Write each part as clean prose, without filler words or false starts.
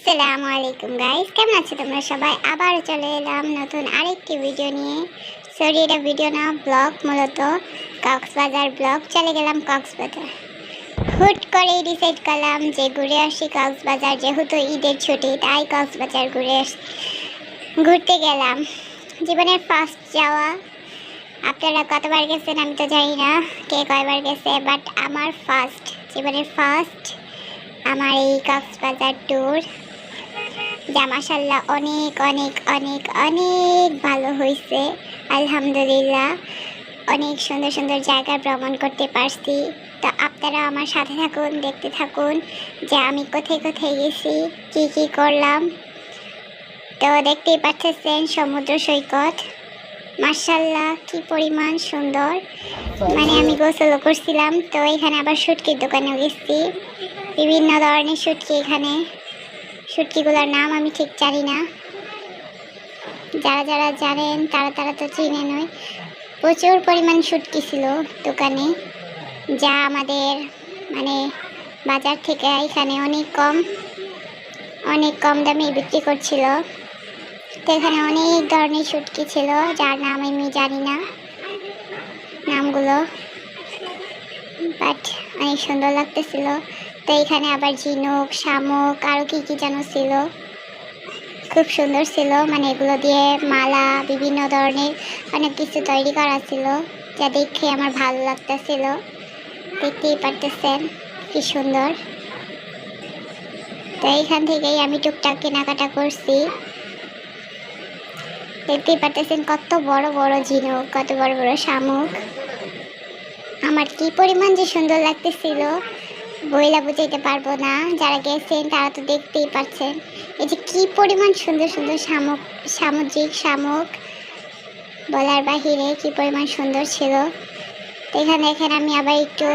আসসালামু আলাইকুম গাইস, কেমন আছো তোমরা সবাই? আবার চলে এলাম নতুন আরেকটি ভিডিও নিয়ে। সরি, এটা ভিডিও না, ব্লগ। মূলত কক্সবাজার ব্লগ। চলে গেলাম কক্সবাজার। হুট করেই ডিসাইড করলাম যে ঘুরে আসি কক্সবাজার, যেহেতু ঈদের ছুটি, তাই কক্সবাজার ঘুরতে গেলাম। জীবনের ফার্স্ট যাওয়া। আপনারা কতবার গেছেন আমি তো জানি না, কে কয়বার গেছে, বাট আমার জীবনের ফার্স্ট আমার এই কক্সবাজার ট্যুর। যা মাশাআল্লাহ অনেক অনেক অনেক অনেক ভালো হয়েছে, আলহামদুলিল্লাহ। অনেক সুন্দর সুন্দর জায়গা ভ্রমণ করতে পারছি। তো আপনারা আমার সাথে থাকুন, দেখতে থাকুন যে আমি কোথায় কোথায় গেছি, কি কি করলাম। তো দেখতেই পাচ্ছেন সমুদ্র সৈকত, মাশাআল্লাহ কি পরিমাণ সুন্দর। মানে আমি গোসলও করছিলাম। তো এখানে আবার শুটকির দোকানেও গেছি, বিভিন্ন ধরনের শুটকি। এখানে শুটকিগুলোর নাম আমি ঠিক জানি না, যারা যারা জানেন তারা তো চিনে নয়। প্রচুর পরিমাণ শুটকি ছিল দোকানে, যা আমাদের মানে বাজার থেকে এখানে অনেক কম দামে বিক্রি করছিল। তো এখানে অনেক ধরনের শুটকি ছিল, যার নাম আমি জানি না নামগুলো, বাট অনেক সুন্দর লাগতেছিল। তো এখানে আবার ঝিনুক, শামুক, আরও কি কি যেন ছিল, খুব সুন্দর ছিল। মানে এগুলো দিয়ে মালা, বিভিন্ন ধরনের অনেক কিছু তৈরি করা ছিল, যা দেখে আমার ভালো লাগতেছিল। দেখতেই পারতেছেন কি সুন্দর। তো এইখান থেকেই আমি টুকটাক কেনাকাটা করছি। দেখতেই পারতেছেন কত বড় বড় ঝিনুক, কত বড় বড় শামুক। আমার কি পরিমাণ যে সুন্দর লাগতেছিল বইলা বুঝাইতে পারবো না। যারা গেছেন তারা তো দেখতেই পাচ্ছেন এই যে কি পরিমাণ সুন্দর সুন্দর সামুদ্রিক শামুক, বলার বাহিরে কি পরিমাণ সুন্দর ছিল। তো এখানে আমি আবার একটু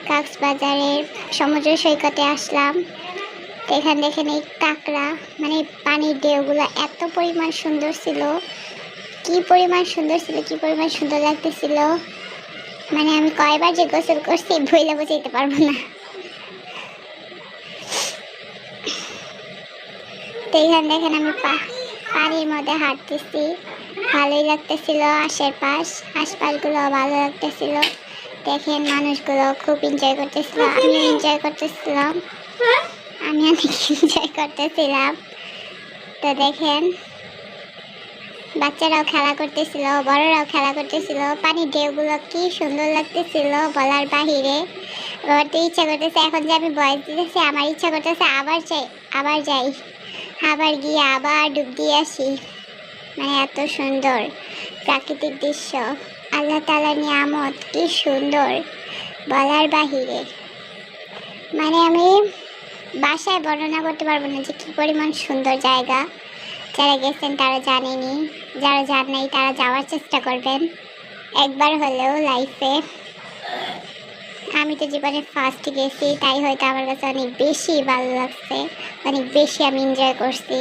কক্সবাজারের সমুদ্র সৈকতে আসলাম। তো এখানে দেখেন এই কাঁকড়া, মানে পানির ঢেউগুলো এত পরিমাণ সুন্দর ছিল, কি পরিমাণ সুন্দর ছিল, কি পরিমাণ সুন্দর লাগতেছিল। মানে আমি কয়বার যে গোসল করছি বইলা বুঝাইতে পারবো না। তো এখানে দেখেন আমি পানির মধ্যে হাঁটতেছি, ভালোই লাগতেছিল। আশপাশগুলো ভালো লাগতেছিল। দেখেন মানুষগুলো খুব এনজয় করতেছিল, আমিও এনজয় করতেছিলাম। আমি অনেক এনজয় করতেছিলাম। তো দেখেন বাচ্চারাও খেলা করতেছিল, বড়রাও খেলা করতেছিল। পানির ঢেউগুলো কি সুন্দর লাগতেছিল বলার বাহিরে। এবার তো ইচ্ছা করতেছে, এখন যে আমি বয়স দিতেছি, আমার ইচ্ছা করতেছে আবার যাই, আবার গিয়ে আবার ডুব দিয়ে আসি। মানে এত সুন্দর প্রাকৃতিক দৃশ্য, আল্লাহ তাআলার নিয়ামত, কি সুন্দর বলার বাহিরে। মানে আমি বাসায় বর্ণনা করতে পারবো না যে কি পরিমাণ সুন্দর জায়গা। যারা গেছেন তারা জানেনি, যারা যান নাই তারা যাওয়ার চেষ্টা করবেন একবার হলেও লাইফে। আমি তো জীবনে ফার্স্ট গেছি, তাই হয়তো আমার কাছে অনেক বেশি ভালো লাগছে, অনেক বেশি আমি এনজয় করছি।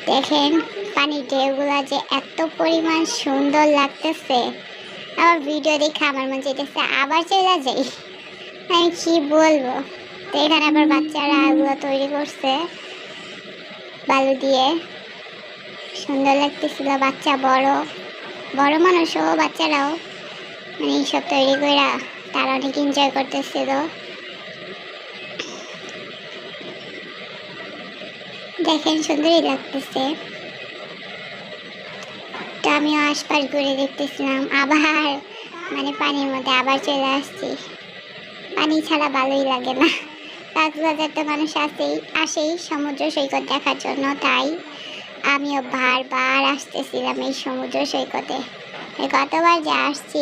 দেখেন পানির ঢেউগুলা যে এত পরিমাণ সুন্দর লাগতেছে, আমার ভিডিও দেখে আমার মনে চাইতেছে আবার চলে যাই, আমি কি বলবো। তো এখানে আবার বাচ্চারা এগুলো তৈরি করছে বালু দিয়ে, সুন্দর লাগতেছিল। বাচ্চা বড় মানুষও, বাচ্চারাও মানে এইসব তৈরি করে তারা অনেক এনজয় করতেছিল। দেখেন সুন্দরই লাগতেছে। তো আমিও আশপাশ ঘুরে দেখতেছিলাম, আবার মানে পানির মধ্যে আবার চলে আসছি। পানি ছাড়া ভালোই লাগে না। কক্সবাজার তো মানুষ আসেই সমুদ্র সৈকত দেখার জন্য, তাই আমিও বারবার আসতেছিলাম এই সমুদ্র সৈকতে। কতবার যে আসছি।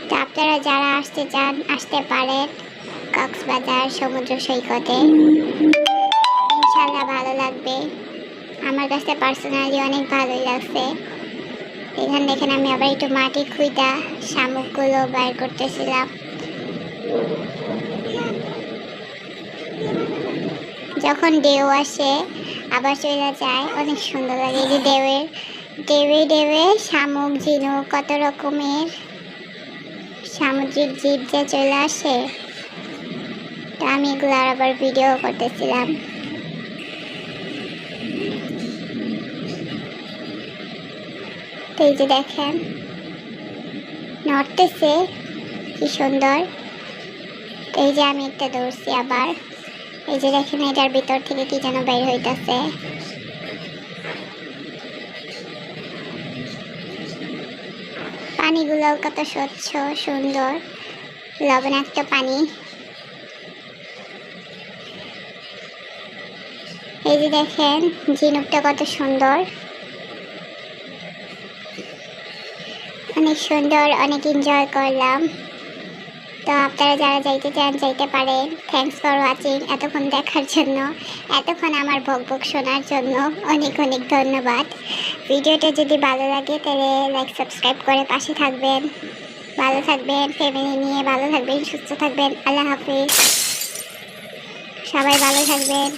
তো আপনারা যারা আসতে চান আসতে পারেন কক্সবাজার সমুদ্র সৈকতে, ইনশাল্লাহ ভালো লাগবে। আমার কাছে পার্সোনালি অনেক ভালোই লাগছে। এখানে দেখেন আমি আবার একটু মাটি খুঁজা শামুকগুলো বাইর করতেছিলাম। যখন ঢেউ আসে আবার চলে যায়, অনেক সুন্দর লাগে। এই যে ঢেউয়ের ডেবে ডেবে শামুক, ঝিনুক, কত রকমের সামুদ্রিক জীব যে চলে আসে। তো আমি এগুলার আবার ভিডিও করতেছিলাম। তো এই যে দেখেন নড়তেছে, কি সুন্দর। তো এই যে আমি একটা দৌড়ছি আবার, এই যে দেখেন এটার ভিতর থেকে কি যেন বের হইতেছে। পানিগুলো কত স্বচ্ছ সুন্দর, লবণাক্ত পানি। এই যে দেখেন ঝিনুকটা কত সুন্দর, অনেক সুন্দর, অনেক এনজয় করলাম। তো আপনারা যারা যাইতে চান যাইতে পারেন। থ্যাংকস ফর ওয়াচিং, এতক্ষণ দেখার জন্য, এতক্ষণ আমার বকবক শোনার জন্য অনেক অনেক ধন্যবাদ। ভিডিওটা যদি ভালো লাগে তাহলে লাইক সাবস্ক্রাইব করে পাশে থাকবেন। ভালো থাকবেন, ফ্যামিলি নিয়ে ভালো থাকবেন, সুস্থ থাকবেন। আল্লাহ হাফিজ, সবাই ভালো থাকবেন।